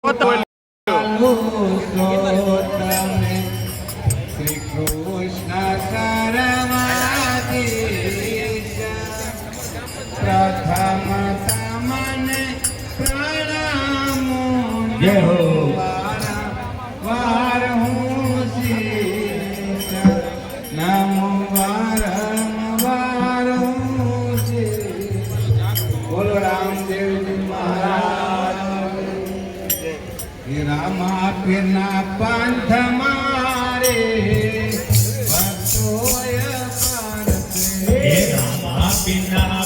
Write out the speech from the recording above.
શ્રી કૃષ્ણ સરવાધીશ પ્રથમ તમને પ્રણામો જય હો વાર હું શીશ નમો વારંવાર હું શીશ બોલો રામદેવજી મહારાજ રામા પીરના પંથ મારે ભક્તોય પારસે રામા પીરના